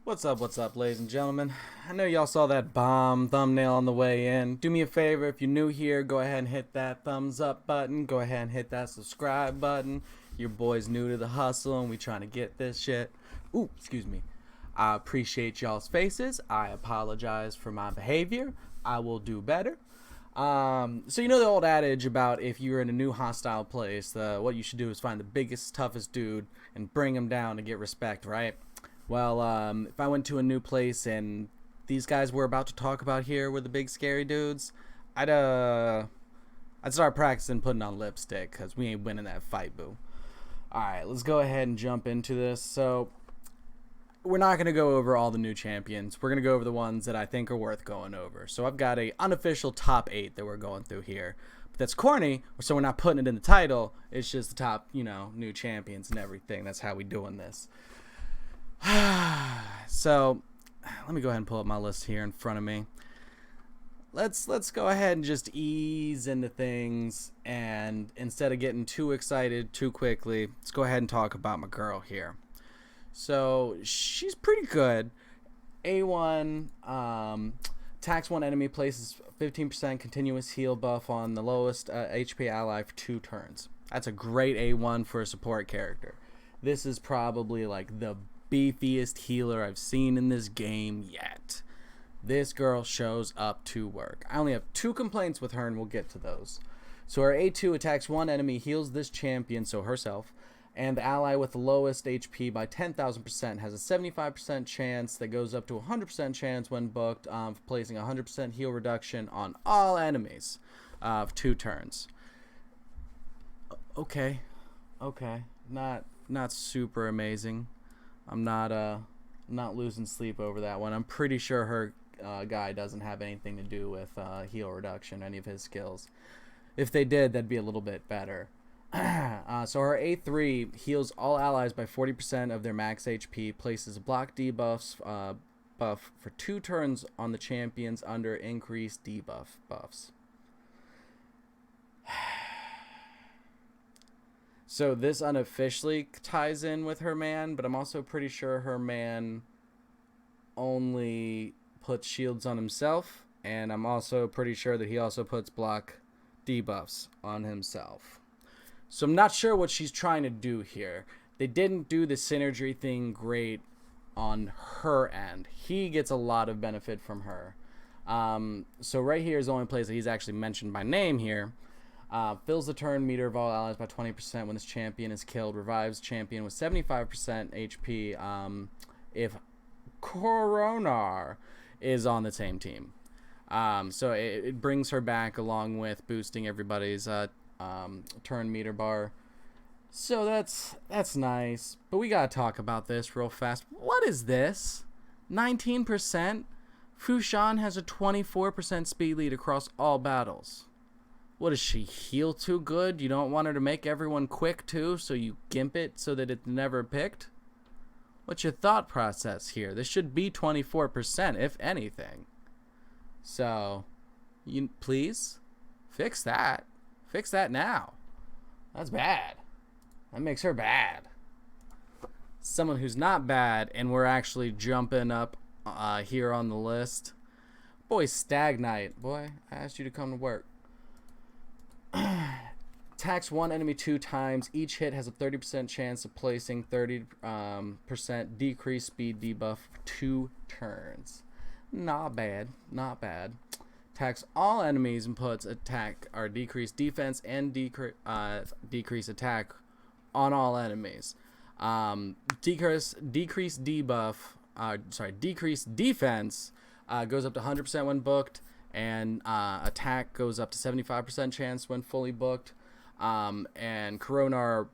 What's up, ladies and gentlemen? I know y'all saw that bomb thumbnail on the way in. Do me a favor, if you're new here, go ahead and hit that thumbs up button. Go ahead and hit that subscribe button. Your boy's new to the hustle, and we trying to get this shit. Ooh, excuse me. I appreciate y'all's faces. I apologize for my behavior. I will do better. So you know the old adage about if you're in a new hostile place, what you should do is find the biggest, toughest dude and bring him down to get respect, right? Well, if I went to a new place and these guys we're about to talk about here were the big scary dudes, I'd start practicing putting on lipstick because we ain't winning that fight, boo. All right, let's go ahead and jump into this. So we're not going to go over all the new champions. We're going to go over the ones that I think are worth going over. So I've got a unofficial top 8 that we're going through here. But that's corny, so we're not putting it in the title. It's just the top, new champions and everything. That's how we doing this. So let me go ahead and pull up my list here in front of me. Let's go ahead and just ease into things, and instead of getting too excited too quickly, let's go ahead and talk about my girl here. So she's pretty good. A1 attacks one enemy, places 15% continuous heal buff on the lowest HP ally for 2 turns. That's a great A1 for a support character. This is probably like the beefiest healer I've seen in this game yet. This girl shows up to work. I only have 2 complaints with her, and we'll get to those. So her A2 attacks one enemy, heals this champion, so herself, and the ally with the lowest HP by 10,000%, has a 75% chance that goes up to 100% chance when booked, placing 100% heal reduction on all enemies of 2 turns. Okay, not super amazing. I'm not losing sleep over that one. I'm pretty sure her guy doesn't have anything to do with heal reduction, any of his skills. If they did, that'd be a little bit better. So her A3 heals all allies by 40% of their max HP, places block debuffs buff for 2 turns on the champions under increased debuff buffs. So this unofficially ties in with her man, but I'm also pretty sure her man only puts shields on himself, and I'm also pretty sure that he also puts block debuffs on himself. So I'm not sure what she's trying to do here. They didn't do the synergy thing great on her end. He gets a lot of benefit from her. So right here is the only place that he's actually mentioned by name here. Fills the turn meter of all allies by 20% when this champion is killed. Revives champion with 75% HP if Coroner is on the same team. So it brings her back along with boosting everybody's turn meter bar. So that's nice. But we gotta talk about this real fast. What is this? 19%? Fushan has a 24% speed lead across all battles. What, does she heal too good? You don't want her to make everyone quick too, so you gimp it so that it's never picked? What's your thought process here? This should be 24%, if anything. So, you please fix that. Fix that now. That's bad. That makes her bad. Someone who's not bad, and we're actually jumping up here on the list. Boy, Stag Knight. Boy, I asked you to come to work. Attacks one enemy 2 times. Each hit has a 30% chance of placing 30% decreased speed debuff for 2 turns. Not bad. Not bad. Attacks all enemies and puts attack or decreased defense and decrease attack on all enemies. Decreased defense goes up to 100% when booked, and attack goes up to 75% chance when fully booked. And Coroner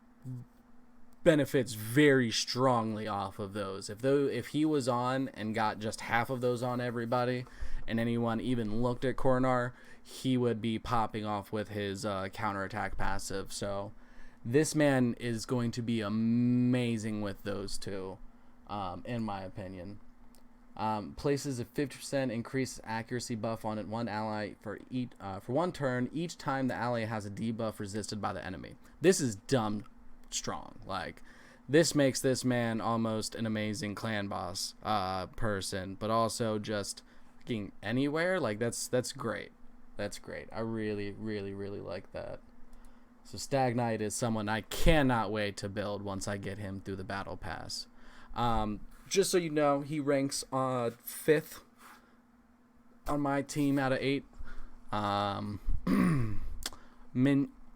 benefits very strongly off of those. If he was on and got just half of those on everybody, and anyone even looked at Coroner, he would be popping off with his counterattack passive. So this man is going to be amazing with those 2, in my opinion. Places a 50% increased accuracy buff on one ally for 1 turn each time the ally has a debuff resisted by the enemy. This is dumb strong. Like, this makes this man almost an amazing clan boss person, but also just fucking anywhere. Like, that's great. That's great. I really, really, really like that. So Stag Knight is someone I cannot wait to build once I get him through the battle pass. Just so you know, he ranks 5th on my team out of 8.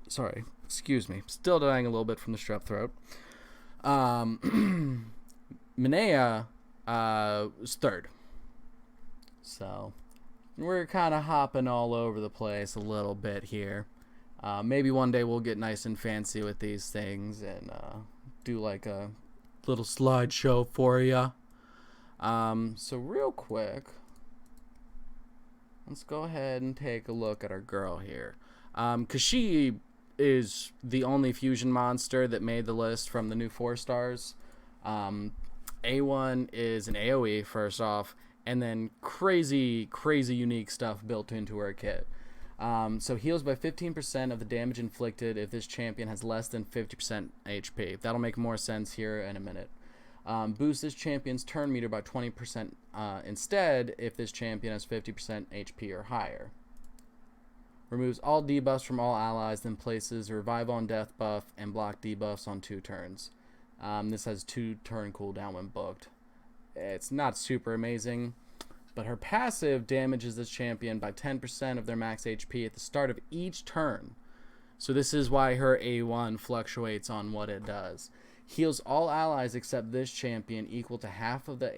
Sorry, excuse me. Still dying a little bit from the strep throat. Minaya was 3rd. So we're kind of hopping all over the place a little bit here. Maybe one day we'll get nice and fancy with these things and do like a little slideshow for you. So real quick, let's go ahead and take a look at our girl here. Because she is the only fusion monster that made the list from the new 4 stars. A1 is an AoE, first off, and then crazy unique stuff built into her kit. So heals by 15% of the damage inflicted if this champion has less than 50% HP. That'll make more sense here in a minute. Boosts this champion's turn meter by 20% instead if this champion has 50% HP or higher. Removes all debuffs from all allies, then places a revive on death buff and block debuffs on 2 turns. This has 2 turn cooldown when booked. It's not super amazing, but her passive damages this champion by 10% of their max HP at the start of each turn. So this is why her A1 fluctuates on what it does. Heals all allies except this champion equal to half of the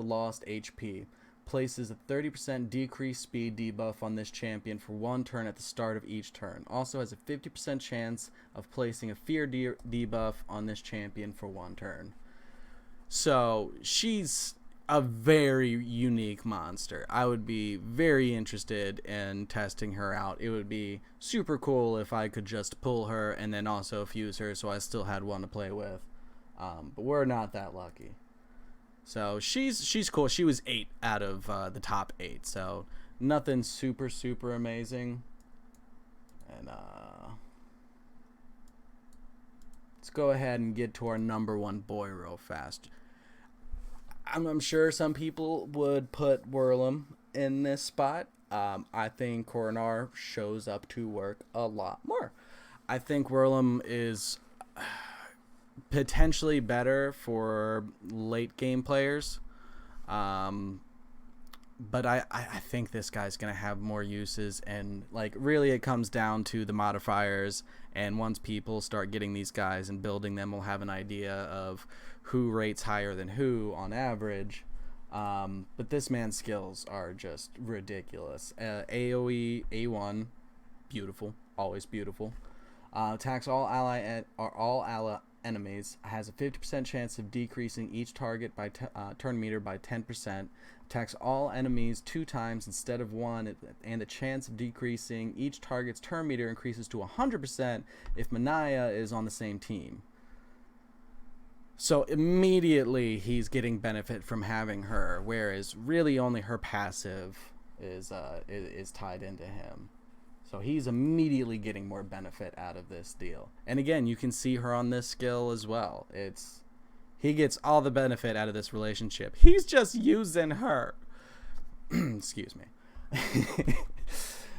lost HP. Places a 30% decreased speed debuff on this champion for 1 turn at the start of each turn. Also has a 50% chance of placing a fear debuff on this champion for 1 turn. So she's a very unique monster. I would be very interested in testing her out. It would be super cool if I could just pull her and then also fuse her so I still had one to play with. But we're not that lucky. So she's cool. She was 8 out of the top 8. So nothing super amazing. And let's go ahead and get to our number 1 boy real fast. I'm sure some people would put Whirlum in this spot. I think Coroner shows up to work a lot more. I think Whirlum is potentially better for late game players. But I think this guy's going to have more uses, and like really it comes down to the modifiers, and once people start getting these guys and building them, we'll have an idea of who rates higher than who on average. But this man's skills are just ridiculous. AoE A1, beautiful, always beautiful. Attacks all ally enemies, has a 50% chance of decreasing each target by turn meter by 10%. Attacks all enemies 2 times instead of 1, and the chance of decreasing each target's turn meter increases to 100% if Minaya is on the same team. So immediately he's getting benefit from having her, whereas really only her passive is tied into him. So he's immediately getting more benefit out of this deal. And again, you can see her on this skill as well. He gets all the benefit out of this relationship. He's just using her. Excuse me.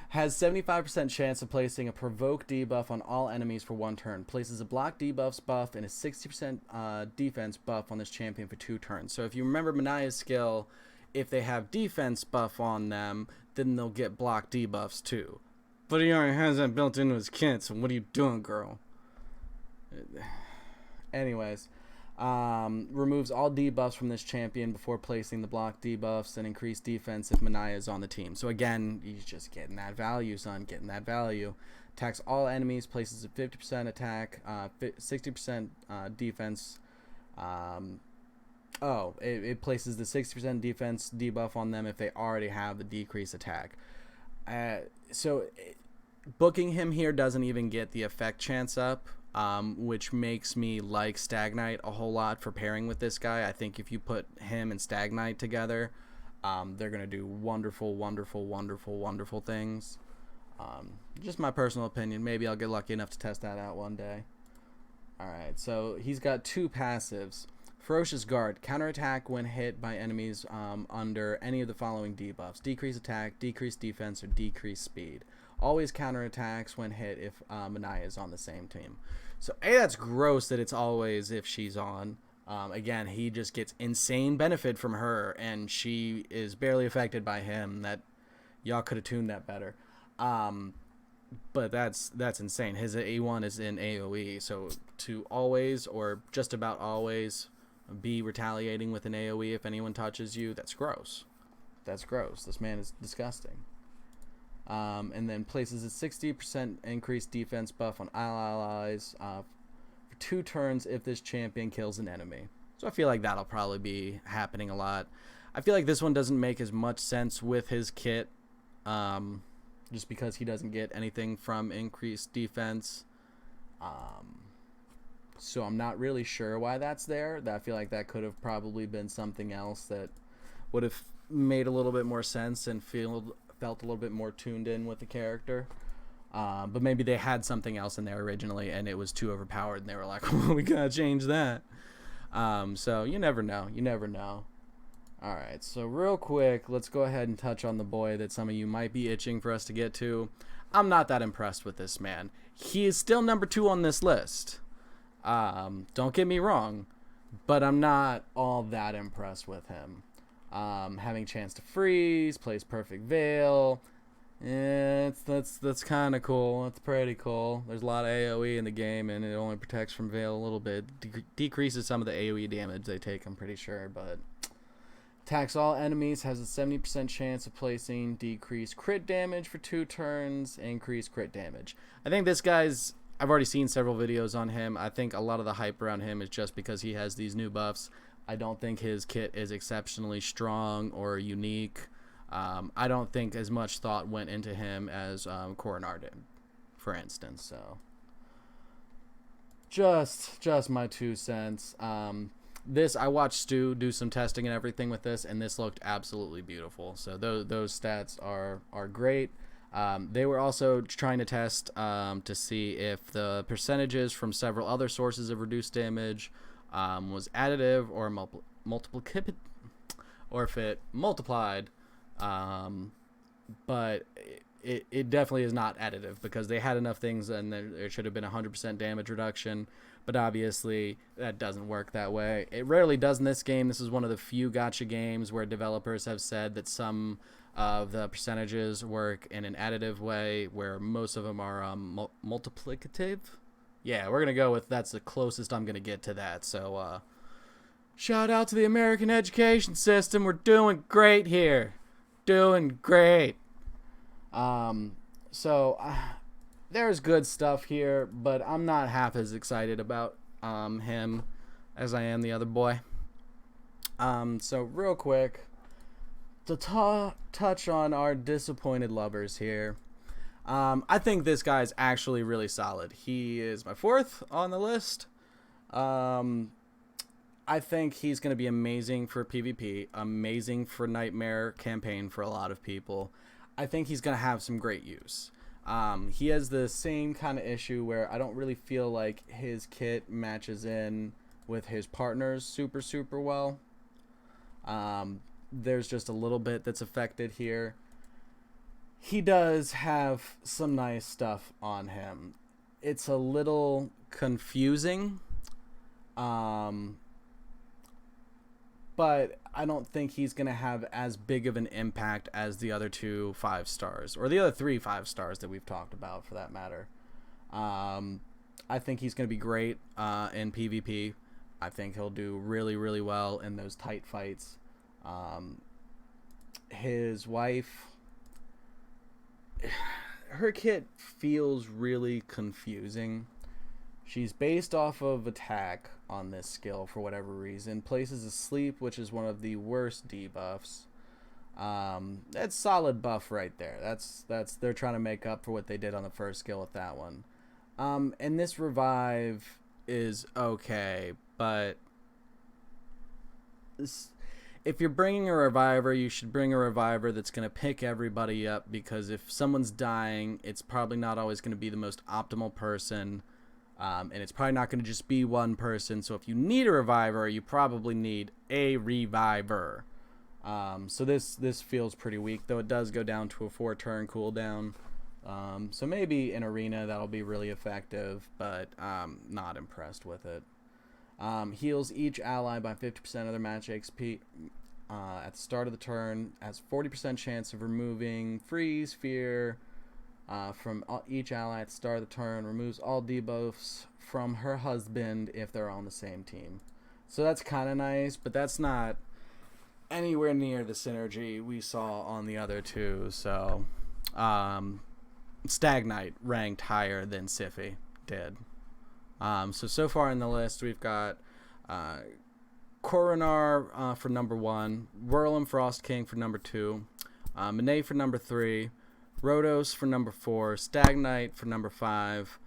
Has 75% chance of placing a provoke debuff on all enemies for 1 turn. Places a block debuffs buff and a 60% defense buff on this champion for 2 turns. So if you remember Minaya's skill, if they have defense buff on them, then they'll get block debuffs too. But he already has that built into his kit, so what are you doing, girl? Anyways, removes all debuffs from this champion before placing the block debuffs and increase defense if Minaya is on the team. So again, he's just getting that value, son, getting that value. Attacks all enemies, places a 50% attack, 60% defense. It places the 60% defense debuff on them if they already have the decrease attack. Booking him here doesn't even get the effect chance up, which makes me like Stag Knight a whole lot for pairing with this guy. I think if you put him and Stag Knight together, they're going to do wonderful things. Just my personal opinion. Maybe I'll get lucky enough to test that out one day. Alright, so he's got 2 passives. Ferocious Guard. Counterattack when hit by enemies under any of the following debuffs. Decrease attack, decrease defense, or decrease speed. Always counterattacks when hit if Minaya is on the same team. So, A, that's gross that it's always if she's on. Again, he just gets insane benefit from her, and she is barely affected by him. That y'all could have tuned that better. But that's insane. His A1 is in AoE, so to always or just about always be retaliating with an AoE if anyone touches you, that's gross. That's gross. This man is disgusting. And then places a 60% increased defense buff on allies for 2 turns if this champion kills an enemy. So I feel like that'll probably be happening a lot. I feel like this one doesn't make as much sense with his kit. Just because he doesn't get anything from increased defense. So I'm not really sure why that's there. I feel like that could have probably been something else that would have made a little bit more sense and felt a little bit more tuned in with the character. But maybe they had something else in there originally and it was too overpowered and they were like, well, we gotta change that. So you never know. You never know. Alright, so real quick, let's go ahead and touch on the boy that some of you might be itching for us to get to. I'm not that impressed with this man. He is still number 2 on this list. Don't get me wrong, but I'm not all that impressed with him. Having chance to freeze, plays perfect veil. That's kind of cool. That's pretty cool. There's a lot of AoE in the game, and it only protects from veil a little bit. Decreases some of the AoE damage they take, I'm pretty sure, but... Attacks all enemies, has a 70% chance of placing decreased crit damage for 2 turns, increased crit damage. I think this guy's, I've already seen several videos on him. I think a lot of the hype around him is just because he has these new buffs. I don't think his kit is exceptionally strong or unique. I don't think as much thought went into him as Coroner did, for instance. So, just my 2 cents. This, I watched Stu do some testing and everything with this, and this looked absolutely beautiful. So those stats are great. They were also trying to test to see if the percentages from several other sources of reduced damage was additive or multiplicative, or if it multiplied. But it definitely is not additive because they had enough things and there should have been 100% damage reduction. But obviously, that doesn't work that way. It rarely does in this game. This is one of the few gacha games where developers have said that some of the percentages work in an additive way, where most of them are multiplicative. Yeah, we're going to go with that's the closest I'm going to get to that. So, shout out to the American education system. We're doing great here. Doing great. There's good stuff here, but I'm not half as excited about him as I am the other boy. So real quick, to touch on our disappointed lovers here. I think this guy's actually really solid. He is my 4th on the list. I think he's going to be amazing for PvP, amazing for Nightmare campaign for a lot of people. I think he's going to have some great use. He has the same kind of issue where I don't really feel like his kit matches in with his partners super well. There's just a little bit that's affected here. He does have some nice stuff on him. It's a little confusing. But I don't think he's going to have as big of an impact as the other 2 5-stars, or the other 3 5-stars that we've talked about, for that matter. I think he's going to be great in PvP. I think he'll do really well in those tight fights. His wife, her kit feels really confusing. She's based off of attack on this skill for whatever reason. Places asleep, which is one of the worst debuffs. That's solid buff right there. That's they're trying to make up for what they did on the first skill with that one. And this revive is okay, but if you're bringing a reviver, you should bring a reviver that's going to pick everybody up, because if someone's dying, it's probably not always going to be the most optimal person And it's probably not going to just be one person. So if you need a reviver, you probably need a reviver. So this feels pretty weak, though it does go down to a 4-turn cooldown. So maybe in arena that'll be really effective, but I'm not impressed with it. Heals each ally by 50% of their match XP at the start of the turn. Has 40% chance of removing freeze, fear from each ally at the start of the turn. Removes all debuffs from her husband if they're on the same team. So that's kind of nice, but that's not anywhere near the synergy we saw on the other two. So Stag Knight ranked higher than Sippy did. So far in the list, we've got Coroner for number 1, Whirlum Frost King for number 2, Minaya for number 3, Rhodos for number 4, Stag Knight for number 5,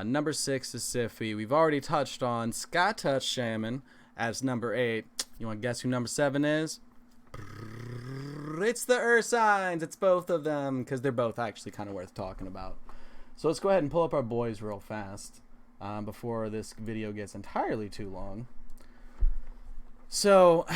number 6 is Sippy. We've already touched on Sky Touch Shaman as number 8. You want to guess who number 7 is? It's the Ursines. It's both of them, because they're both actually kind of worth talking about. So let's go ahead and pull up our boys real fast before this video gets entirely too long. So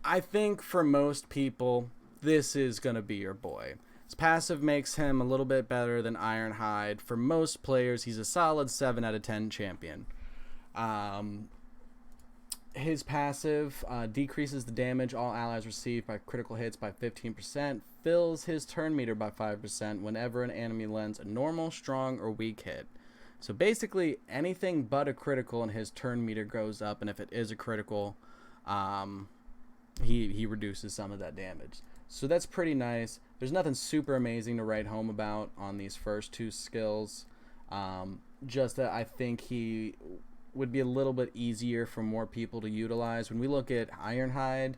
I think for most people, this is going to be your boy. His passive makes him a little bit better than Ironhide. For most players, he's a solid 7 out of 10 champion. His passive decreases the damage all allies receive by critical hits by 15%, fills his turn meter by 5% whenever an enemy lands a normal, strong, or weak hit. So basically, anything but a critical and his turn meter goes up, and if it is a critical, he reduces some of that damage. So that's pretty nice. There's nothing super amazing to write home about on these first 2 skills. Just that I think he would be a little bit easier for more people to utilize. When we look at Ironhide,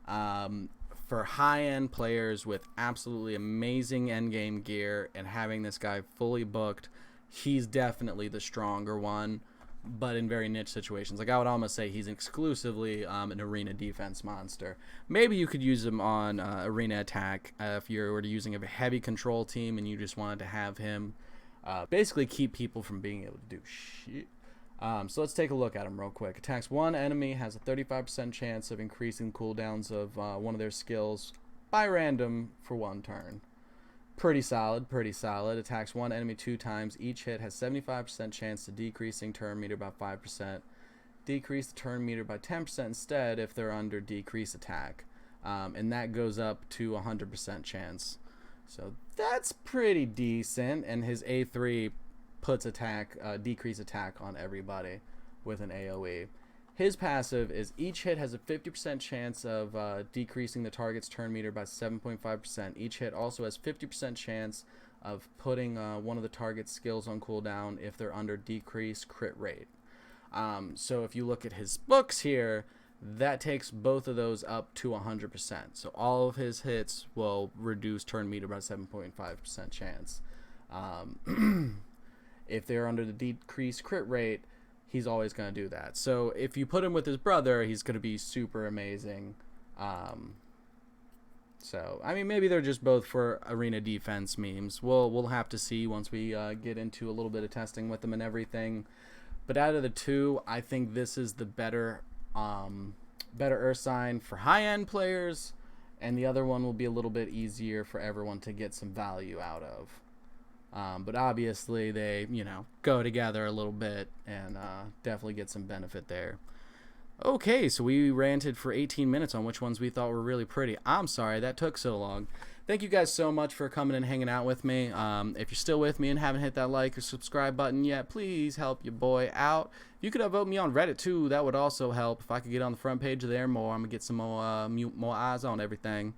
for high-end players with absolutely amazing endgame gear and having this guy fully booked, he's definitely the stronger one, but in very niche situations. Like, I would almost say he's exclusively an arena defense monster. Maybe you could use him on arena attack if you were using a heavy control team and you just wanted to have him basically keep people from being able to do shit. So let's take a look at him real quick. Attacks one enemy, has a 35% chance of increasing cooldowns of one of their skills by random for 1 turn. Pretty solid, pretty solid. Attacks one enemy 2 times. Each hit has 75% chance of decreasing turn meter by 5%. Decrease the turn meter by 10% instead if they're under decrease attack. And that goes up to 100% chance. So that's pretty decent. And his A3 puts decrease attack on everybody with an AoE. His passive is each hit has a 50% chance of decreasing the target's turn meter by 7.5%. Each hit also has 50% chance of putting one of the target's skills on cooldown if they're under decreased crit rate. So if you look at his books here, that takes both of those up to 100%. So all of his hits will reduce turn meter by 7.5% chance. If they're under the decreased crit rate, he's always going to do that. So if you put him with his brother, he's going to be super amazing. So, I mean, maybe they're just both for arena defense memes. We'll have to see once we get into a little bit of testing with them and everything. But out of the 2, I think this is the better Ursine for high-end players, and the other one will be a little bit easier for everyone to get some value out of. But obviously they, go together a little bit and definitely get some benefit there. Okay, so we ranted for 18 minutes on which ones we thought were really pretty. I'm sorry that took so long. Thank you guys so much for coming and hanging out with me. If you're still with me and haven't hit that like or subscribe button yet, please help your boy out. You could vote me on Reddit too. That would also help. If I could get on the front page there more, I'm going to get some more eyes on everything.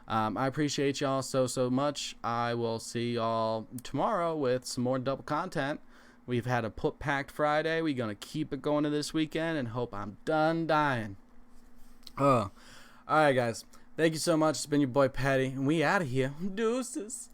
I appreciate y'all so much. I will see y'all tomorrow with some more double content. We've had a packed Friday. We're going to keep it going to this weekend and hope I'm done dying. Alright guys. Thank you so much. It's been your boy Patty, and we out of here. Deuces.